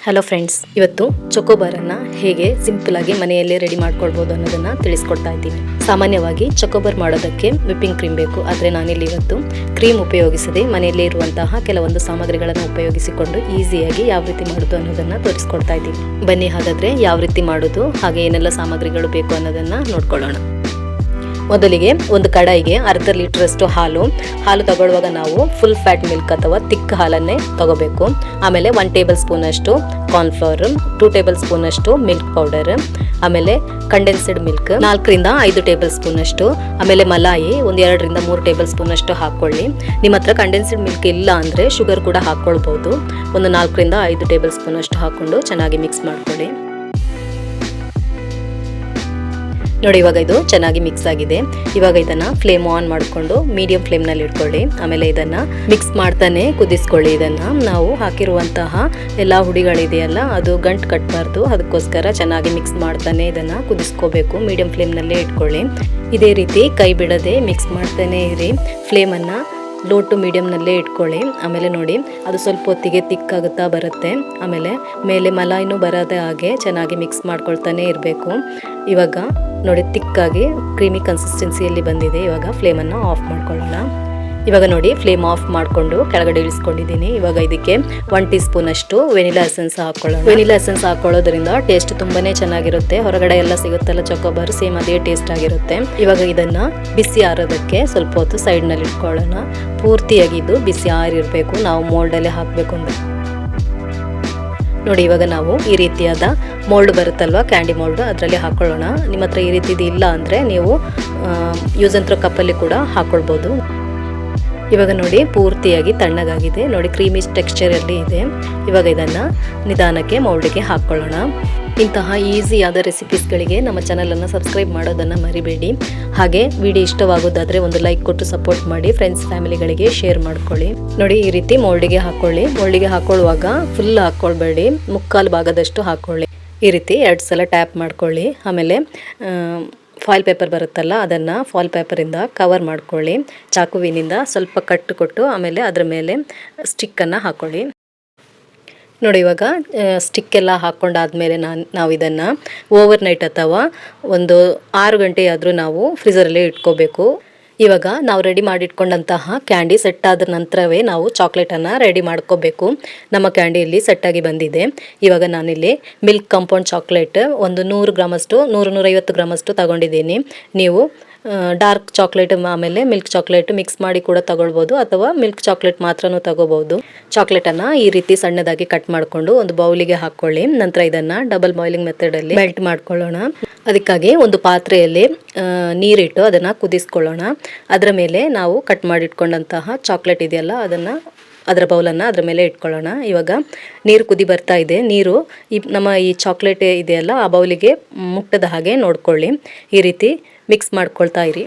Hello friends, ಇವತ್ತು ಚೊಕೋಬಾರನ್ನು ಹೇಗೆ simple ಆಗಿ ಮನೆಯಲ್ಲೇ ರೆಡಿ ಮಾಡ್ಕೊಳ್ಬೋದು ಅನ್ನೋದನ್ನು ತಿಳಿಸ್ಕೊಡ್ತಾ ಇದ್ದೀನಿ. ಸಾಮಾನ್ಯವಾಗಿ ಚೊಕೋಬಾರ್ ಮಾಡೋದಕ್ಕೆ ವಿಪ್ಪಿಂಗ್ ಕ್ರೀಮ್ ಬೇಕು, ಆದರೆ ನಾನಿಲ್ಲಿ ಇವತ್ತು ಕ್ರೀಮ್ ಉಪಯೋಗಿಸದೆ ಮನೆಯಲ್ಲೇ ಇರುವಂತಹ ಕೆಲವೊಂದು ಸಾಮಗ್ರಿಗಳನ್ನು ಉಪಯೋಗಿಸಿಕೊಂಡು ಈಸಿಯಾಗಿ ಯಾವ ರೀತಿ ಮಾಡೋದು ಅನ್ನೋದನ್ನು ತೋರಿಸ್ಕೊಡ್ತಾ ಇದ್ದೀನಿ. ಬನ್ನಿ ಹಾಗಾದರೆ ಯಾವ ರೀತಿ ಮಾಡೋದು ಹಾಗೆ ಏನೆಲ್ಲ ಸಾಮಗ್ರಿಗಳು ಬೇಕು ಅನ್ನೋದನ್ನು ನೋಡ್ಕೊಳ್ಳೋಣ. ಮೊದಲಿಗೆ ಒಂದು ಕಡಾಯಿಗೆ ಅರ್ಧ ಲೀಟರಷ್ಟು ಹಾಲು ತಗೊಳ್ಳುವಾಗ ನಾವು ಫುಲ್ ಫ್ಯಾಟ್ ಮಿಲ್ಕ್ ಅಥವಾ ತಿಕ್ ಹಾಲನ್ನೇ ತಗೋಬೇಕು. ಆಮೇಲೆ 1 ಟೇಬಲ್ ಸ್ಪೂನ್ ಅಷ್ಟು ಕಾರ್ನ್ಫ್ಲವರ್, 2 ಟೇಬಲ್ ಸ್ಪೂನ್ ಅಷ್ಟು ಮಿಲ್ಕ್ ಪೌಡರ್, ಆಮೇಲೆ ಕಂಡೆನ್ಸ್ಡ್ ಮಿಲ್ಕ್ 4 ರಿಂದ 5 ಟೇಬಲ್ ಸ್ಪೂನ್ ಅಷ್ಟು, ಆಮೇಲೆ ಮಲಾಯಿ 1 2 ರಿಂದ 3 ಟೇಬಲ್ ಸ್ಪೂನ್ ಅಷ್ಟು ಹಾಕೊಳ್ಳಿ. ನಿಮ್ಮ ಹತ್ರ ಕಂಡೆನ್ಸ್ಡ್ ಮಿಲ್ಕ್ ಇಲ್ಲ ಅಂದರೆ ಶುಗರ್ ಕೂಡ ಹಾಕ್ಕೊಳ್ಬೋದು. ಒಂದು 4 ರಿಂದ 5 ಟೇಬಲ್ ಸ್ಪೂನ್ ಅಷ್ಟು ಹಾಕ್ಕೊಂಡು ಚೆನ್ನಾಗಿ ಮಿಕ್ಸ್ ಮಾಡ್ಕೊಳ್ಳಿ. ನೋಡಿ, ಇವಾಗ ಇದು ಚೆನ್ನಾಗಿ ಮಿಕ್ಸ್ ಆಗಿದೆ. ಇವಾಗ ಇದನ್ನ ಫ್ಲೇಮ್ ಆನ್ ಮಾಡಿಕೊಂಡು ಮೀಡಿಯಂ ಫ್ಲೇಮ್ನಲ್ಲಿ ಇಟ್ಕೊಳ್ಳಿ. ಆಮೇಲೆ ಇದನ್ನ ಮಿಕ್ಸ್ ಮಾಡ್ತಾನೆ ಕುದಿಸ್ಕೊಳ್ಳಿ. ಇದನ್ನ ನಾವು ಹಾಕಿರುವಂತಹ ಎಲ್ಲ ಹುಡಿಗಳಿದೆಯಲ್ಲ, ಅದು ಗಂಟು ಕಟ್ಟಬಾರ್ದು. ಅದಕ್ಕೋಸ್ಕರ ಚೆನ್ನಾಗಿ ಮಿಕ್ಸ್ ಮಾಡ್ತಾನೆ ಇದನ್ನ ಕುದಿಸ್ಕೋಬೇಕು. ಮೀಡಿಯಂ ಫ್ಲೇಮ್ನಲ್ಲೇ ಇಟ್ಕೊಳ್ಳಿ. ಇದೇ ರೀತಿ ಕೈ ಬಿಡದೆ ಮಿಕ್ಸ್ ಮಾಡ್ತಾನೆ ಇರಿ. ಫ್ಲೇಮನ್ನು ಲೋ ಟು ಮೀಡಿಯಮ್ನಲ್ಲೇ ಇಟ್ಕೊಳ್ಳಿ. ಆಮೇಲೆ ನೋಡಿ, ಅದು ಸ್ವಲ್ಪ ಹೊತ್ತಿಗೆ ತಿಕ್ಕಾಗುತ್ತಾ ಬರುತ್ತೆ. ಆಮೇಲೆ ಮೇಲೆ ಮಲಾಯಿನೂ ಬರೋದೇ ಹಾಗೆ ಚೆನ್ನಾಗಿ ಮಿಕ್ಸ್ ಮಾಡ್ಕೊಳ್ತಾನೆ ಇರಬೇಕು. ಇವಾಗ ನೋಡಿ, ತಿಕ್ಕಾಗಿ ಕ್ರೀಮಿ ಕನ್ಸಿಸ್ಟೆನ್ಸಿಯಲ್ಲಿ ಬಂದಿದೆ. ಇವಾಗ ಫ್ಲೇಮನ್ನು ಆಫ್ ಮಾಡ್ಕೊಳ್ಳೋಣ. ಇವಾಗ ನೋಡಿ, ಫ್ಲೇಮ್ ಆಫ್ ಮಾಡಿಕೊಂಡು ಕೆಳಗಡೆ ಇಳಿಸ್ಕೊಂಡಿದ್ದೀನಿ. ಇವಾಗ ಇದಕ್ಕೆ 1 ಟೀ ಸ್ಪೂನ್ ಅಷ್ಟು ವೆನಿಲಾ ಎಸೆನ್ಸ್ ಹಾಕೊಳ್ಳೋಣ. ವೆನಿಲಾ ಎಸೆನ್ಸ್ ಹಾಕೊಳ್ಳೋದ್ರಿಂದ ಟೇಸ್ಟ್ ತುಂಬಾನೇ ಚೆನ್ನಾಗಿರುತ್ತೆ. ಹೊರಗಡೆ ಎಲ್ಲ ಸಿಗುತ್ತಲ್ಲ ಚೊಕೋಬಾರ್, ಸೇಮ್ ಅದೇ ಟೇಸ್ಟ್ ಆಗಿರುತ್ತೆ. ಇವಾಗ ಇದನ್ನ ಬಿಸಿ ಆರೋದಕ್ಕೆ ಸ್ವಲ್ಪ ಹೊತ್ತು ಸೈಡ್ ನಲ್ಲಿ ಇಟ್ಕೊಳ್ಳೋಣ. ಪೂರ್ತಿಯಾಗಿ ಇದು ಬಿಸಿ ಆರಿರಬೇಕು. ನಾವು ಮೋಲ್ಡಲ್ಲೇ ಹಾಕಬೇಕು ಅಂದ್ರೆ ನೋಡಿ, ಇವಾಗ ನಾವು ಈ ರೀತಿಯಾದ ಮೋಲ್ಡ್ ಬರುತ್ತಲ್ವ, ಕ್ಯಾಂಡಿ ಮೋಲ್ಡ್, ಅದರಲ್ಲಿ ಹಾಕೊಳ್ಳೋಣ. ನಿಮ್ಮ ಹತ್ರ ಈ ರೀತಿದು ಇಲ್ಲ ಅಂದರೆ ನೀವು ಯೂಸ್ ಅಂಡ್ ಥ್ರೋ ಕಪ್ಪಲ್ಲಿ ಕೂಡ ಹಾಕೊಳ್ಬೋದು. ಇವಾಗ ನೋಡಿ, ಪೂರ್ತಿಯಾಗಿ ತಣ್ಣಗಾಗಿದೆ. ನೋಡಿ, ಕ್ರೀಮಿ ಟೆಕ್ಸ್ಚರಲ್ಲಿ ಇದೆ. ಇವಾಗ ಇದನ್ನು ನಿಧಾನಕ್ಕೆ ಮೌಲ್ಡಿಗೆ ಹಾಕ್ಕೊಳ್ಳೋಣ. ಇಂತಹ ಈಸಿಯಾದ ರೆಸಿಪೀಸ್ಗಳಿಗೆ ನಮ್ಮ ಚಾನಲನ್ನು ಸಬ್ಸ್ಕ್ರೈಬ್ ಮಾಡೋದನ್ನು ಮರಿಬೇಡಿ. ಹಾಗೆ ವಿಡಿಯೋ ಇಷ್ಟವಾಗೋದಾದರೆ ಒಂದು ಲೈಕ್ ಕೊಟ್ಟು ಸಪೋರ್ಟ್ ಮಾಡಿ. ಫ್ರೆಂಡ್ಸ್ ಫ್ಯಾಮಿಲಿಗಳಿಗೆ ಶೇರ್ ಮಾಡ್ಕೊಳ್ಳಿ. ನೋಡಿ, ಈ ರೀತಿ ಮೌಲ್ಡಿಗೆ ಹಾಕ್ಕೊಳ್ಳಿ. ಮೌಲ್ಡಿಗೆ ಹಾಕೊಳ್ಳುವಾಗ ಫುಲ್ ಹಾಕ್ಕೊಳ್ಬೇಡಿ, ಮುಕ್ಕಾಲು ಭಾಗದಷ್ಟು ಹಾಕ್ಕೊಳ್ಳಿ. ಈ ರೀತಿ 2 ಸಲ ಟ್ಯಾಪ್ ಮಾಡ್ಕೊಳ್ಳಿ. ಆಮೇಲೆ ಫಾಯಿಲ್ ಪೇಪರ್ ಬರುತ್ತಲ್ಲ, ಅದನ್ನು ಫಾಯಿಲ್ ಪೇಪರಿಂದ ಕವರ್ ಮಾಡ್ಕೊಳ್ಳಿ. ಚಾಕುವಿನಿಂದ ಸ್ವಲ್ಪ ಕಟ್ಟು ಕೊಟ್ಟು ಆಮೇಲೆ ಅದರ ಮೇಲೆ ಸ್ಟಿಕ್ಕನ್ನು ಹಾಕ್ಕೊಳ್ಳಿ. ನೋಡಿ, ಇವಾಗ ಸ್ಟಿಕ್ ಎಲ್ಲ ಹಾಕ್ಕೊಂಡಾದ್ಮೇಲೆ ನಾವು ಇದನ್ನು ಓವರ್ ನೈಟ್ ಅಥವಾ ಒಂದು 6 ಗಂಟೆ ಆದರೂ ನಾವು ಫ್ರೀಜರಲ್ಲೇ ಇಟ್ಕೋಬೇಕು. ಇವಾಗ ನಾವು ರೆಡಿ ಮಾಡಿಟ್ಕೊಂಡಂತಹ ಕ್ಯಾಂಡಿ ಸೆಟ್ ಆದ ನಂತರವೇ ನಾವು ಚಾಕ್ಲೇಟನ್ನು ರೆಡಿ ಮಾಡ್ಕೋಬೇಕು. ನಮ್ಮ ಕ್ಯಾಂಡಿಯಲ್ಲಿ ಸೆಟ್ಟಾಗಿ ಬಂದಿದೆ. ಇವಾಗ ನಾನಿಲ್ಲಿ ಮಿಲ್ಕ್ ಕಾಂಪೌಂಡ್ ಚಾಕ್ಲೇಟ್ ಒಂದು 100 ಗ್ರಾಮಷ್ಟು 100-150 ಗ್ರಾಮಷ್ಟು ತಗೊಂಡಿದ್ದೀನಿ. ನೀವು ಡಾರ್ಕ್ ಚಾಕ್ಲೇಟ್ ಆಮೇಲೆ ಮಿಲ್ಕ್ ಚಾಕ್ಲೇಟ್ ಮಿಕ್ಸ್ ಮಾಡಿ ಕೂಡ ತಗೊಳ್ಬೋದು, ಅಥವಾ ಮಿಲ್ಕ್ ಚಾಕ್ಲೇಟ್ ಮಾತ್ರನೂ ತಗೋಬಹುದು. ಚಾಕ್ಲೇಟನ್ನು ಈ ರೀತಿ ಸಣ್ಣದಾಗಿ ಕಟ್ ಮಾಡಿಕೊಂಡು ಒಂದು ಬೌಲಿಗೆ ಹಾಕ್ಕೊಳ್ಳಿ. ನಂತರ ಇದನ್ನು ಡಬಲ್ ಬಾಯ್ಲಿಂಗ್ ಮೆಥಡಲ್ಲಿ ಮೆಲ್ಟ್ ಮಾಡ್ಕೊಳ್ಳೋಣ. ಅದಕ್ಕಾಗಿ ಒಂದು ಪಾತ್ರೆಯಲ್ಲಿ ನೀರಿಟ್ಟು ಅದನ್ನು ಕುದಿಸ್ಕೊಳ್ಳೋಣ. ಅದರ ಮೇಲೆ ನಾವು ಕಟ್ ಮಾಡಿಟ್ಕೊಂಡಂತಹ ಚಾಕ್ಲೇಟ್ ಇದೆಯಲ್ಲ, ಅದರ ಬೌಲನ್ನು ಅದರ ಮೇಲೆ ಇಟ್ಕೊಳ್ಳೋಣ. ಇವಾಗ ನೀರು ಕುದಿ ಬರ್ತಾ ಇದೆ. ನೀರು ನಮ್ಮ ಈ ಚಾಕ್ಲೇಟ್ ಇದೆಯಲ್ಲ, ಆ ಬೌಲಿಗೆ ಮುಟ್ಟದ ಹಾಗೆ ನೋಡ್ಕೊಳ್ಳಿ. ಈ ರೀತಿ ಮಿಕ್ಸ್ ಮಾಡ್ಕೊಳ್ತಾ ಇರಿ.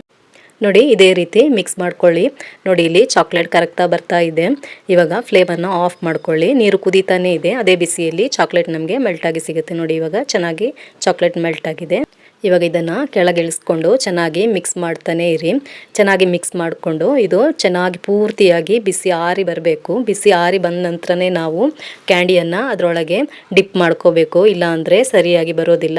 ನೋಡಿ, ಇದೇ ರೀತಿ ಮಿಕ್ಸ್ ಮಾಡ್ಕೊಳ್ಳಿ. ನೋಡಿ, ಇಲ್ಲಿ ಚಾಕ್ಲೇಟ್ ಕರಗ್ತಾ ಬರ್ತಾ ಇದೆ. ಇವಾಗ ಫ್ಲೇಮನ್ನು ಆಫ್ ಮಾಡ್ಕೊಳ್ಳಿ. ನೀರು ಕುದೀತಾನೇ ಇದೆ. ಅದೇ ಬಿಸಿಯಲ್ಲಿ ಚಾಕ್ಲೇಟ್ ನಮಗೆ ಮೆಲ್ಟಾಗಿ ಸಿಗುತ್ತೆ. ನೋಡಿ, ಇವಾಗ ಚೆನ್ನಾಗಿ ಚಾಕ್ಲೇಟ್ ಮೆಲ್ಟ್ ಆಗಿದೆ. ಇವಾಗ ಇದನ್ನು ಕೆಳಗಿಳಿಸ್ಕೊಂಡು ಚೆನ್ನಾಗಿ ಮಿಕ್ಸ್ ಮಾಡ್ತಾನೆ ಇರಿ. ಚೆನ್ನಾಗಿ ಮಿಕ್ಸ್ ಮಾಡಿಕೊಂಡು ಇದು ಚೆನ್ನಾಗಿ ಪೂರ್ತಿಯಾಗಿ ಬಿಸಿ ಆರಿ ಬರಬೇಕು. ಬಿಸಿ ಆರಿ ಬಂದ ನಂತರನೇ ನಾವು ಕ್ಯಾಂಡಿಯನ್ನು ಅದರೊಳಗೆ ಡಿಪ್ ಮಾಡ್ಕೋಬೇಕು, ಇಲ್ಲ ಅಂದರೆ ಸರಿಯಾಗಿ ಬರೋದಿಲ್ಲ.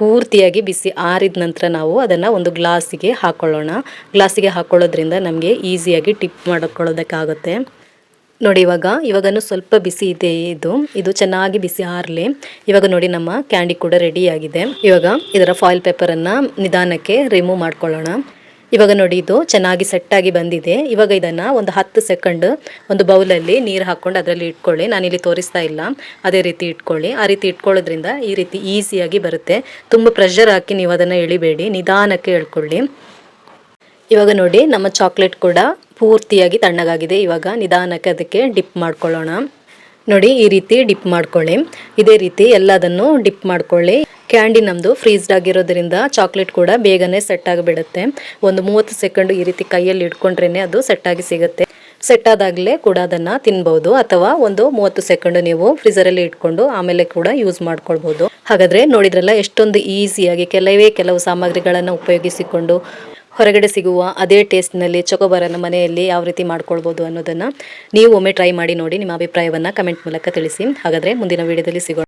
ಪೂರ್ತಿಯಾಗಿ ಬಿಸಿ ಆರಿದ ನಂತರ ನಾವು ಅದನ್ನು ಒಂದು ಗ್ಲಾಸಿಗೆ ಹಾಕ್ಕೊಳ್ಳೋಣ. ಗ್ಲಾಸಿಗೆ ಹಾಕ್ಕೊಳ್ಳೋದ್ರಿಂದ ನಮಗೆ ಈಸಿಯಾಗಿ ಡಿಪ್ ಮಾಡ್ಕೊಳ್ಳೋದಕ್ಕಾಗುತ್ತೆ. ನೋಡಿ, ಇವಾಗನೂ ಸ್ವಲ್ಪ ಬಿಸಿ ಇದೆ. ಇದು ಚೆನ್ನಾಗಿ ಬಿಸಿ ಆರಲಿ. ಇವಾಗ ನೋಡಿ, ನಮ್ಮ ಕ್ಯಾಂಡಿ ಕೂಡ ರೆಡಿಯಾಗಿದೆ. ಇವಾಗ ಇದರ ಫಾಯಿಲ್ ಪೇಪರನ್ನು ನಿಧಾನಕ್ಕೆ ರಿಮೂವ್ ಮಾಡ್ಕೊಳ್ಳೋಣ. ಇವಾಗ ನೋಡಿ, ಇದು ಚೆನ್ನಾಗಿ ಸೆಟ್ಟಾಗಿ ಬಂದಿದೆ. ಇವಾಗ ಇದನ್ನು ಒಂದು 10 ಸೆಕೆಂಡ್ ಒಂದು ಬೌಲಲ್ಲಿ ನೀರು ಹಾಕ್ಕೊಂಡು ಅದರಲ್ಲಿ ಇಟ್ಕೊಳ್ಳಿ. ನಾನಿಲ್ಲಿ ತೋರಿಸ್ತಾ ಇಲ್ಲ, ಅದೇ ರೀತಿ ಇಟ್ಕೊಳ್ಳಿ. ಆ ರೀತಿ ಇಟ್ಕೊಳ್ಳೋದ್ರಿಂದ ಈ ರೀತಿ ಈಸಿಯಾಗಿ ಬರುತ್ತೆ. ತುಂಬ ಪ್ರೆಷರ್ ಹಾಕಿ ನೀವು ಅದನ್ನು ಎಳಿಬೇಡಿ, ನಿಧಾನಕ್ಕೆ ಎಳ್ಕೊಳ್ಳಿ. ಇವಾಗ ನೋಡಿ, ನಮ್ಮ ಚಾಕ್ಲೇಟ್ ಕೂಡ ಪೂರ್ತಿಯಾಗಿ ತಣ್ಣಗಾಗಿದೆ. ಇವಾಗ ನಿಧಾನಕ್ಕೆ ಅದಕ್ಕೆ ಡಿಪ್ ಮಾಡ್ಕೊಳ್ಳೋಣ. ನೋಡಿ, ಈ ರೀತಿ ಡಿಪ್ ಮಾಡ್ಕೊಳ್ಳಿ. ಇದೇ ರೀತಿ ಎಲ್ಲದನ್ನು ಡಿಪ್ ಮಾಡ್ಕೊಳ್ಳಿ. ಕ್ಯಾಂಡಿ ನಮ್ಮದು ಫ್ರೀಸ್ಡ್ ಆಗಿರೋದ್ರಿಂದ ಚಾಕ್ಲೇಟ್ ಕೂಡ ಬೇಗನೆ ಸೆಟ್ ಆಗಿಬಿಡುತ್ತೆ. ಒಂದು 30 ಸೆಕೆಂಡ್ ಈ ರೀತಿ ಕೈಯಲ್ಲಿ ಇಟ್ಕೊಂಡ್ರೇ ಅದು ಸೆಟ್ಟಾಗಿ ಸಿಗುತ್ತೆ. ಸೆಟ್ ಆದಾಗಲೇ ಕೂಡ ಅದನ್ನು ತಿನ್ಬೋದು, ಅಥವಾ ಒಂದು 30 ಸೆಕೆಂಡ್ ನೀವು ಫ್ರೀಜರಲ್ಲಿ ಇಟ್ಕೊಂಡು ಆಮೇಲೆ ಕೂಡ ಯೂಸ್ ಮಾಡ್ಕೊಳ್ಬೋದು. ಹಾಗಾದರೆ ನೋಡಿದ್ರಲ್ಲ, ಎಷ್ಟೊಂದು ಈಸಿಯಾಗಿ ಕೆಲವು ಸಾಮಗ್ರಿಗಳನ್ನು ಉಪಯೋಗಿಸಿಕೊಂಡು ಹೊರಗಡೆ ಸಿಗುವ ಅದೇ ಟೇಸ್ಟ್ನಲ್ಲಿ ಚೊಕೋಬಾರನ್ನು ಮನೆಯಲ್ಲಿ ಯಾವ ರೀತಿ ಮಾಡ್ಕೊಳ್ಬೋದು ಅನ್ನೋದನ್ನು ನೀವು ಒಮ್ಮೆ ಟ್ರೈ ಮಾಡಿ ನೋಡಿ. ನಿಮ್ಮ ಅಭಿಪ್ರಾಯವನ್ನು ಕಮೆಂಟ್ ಮೂಲಕ ತಿಳಿಸಿ. ಹಾಗಾದರೆ ಮುಂದಿನ ವಿಡಿಯೋದಲ್ಲಿ ಸಿಗೋಣ.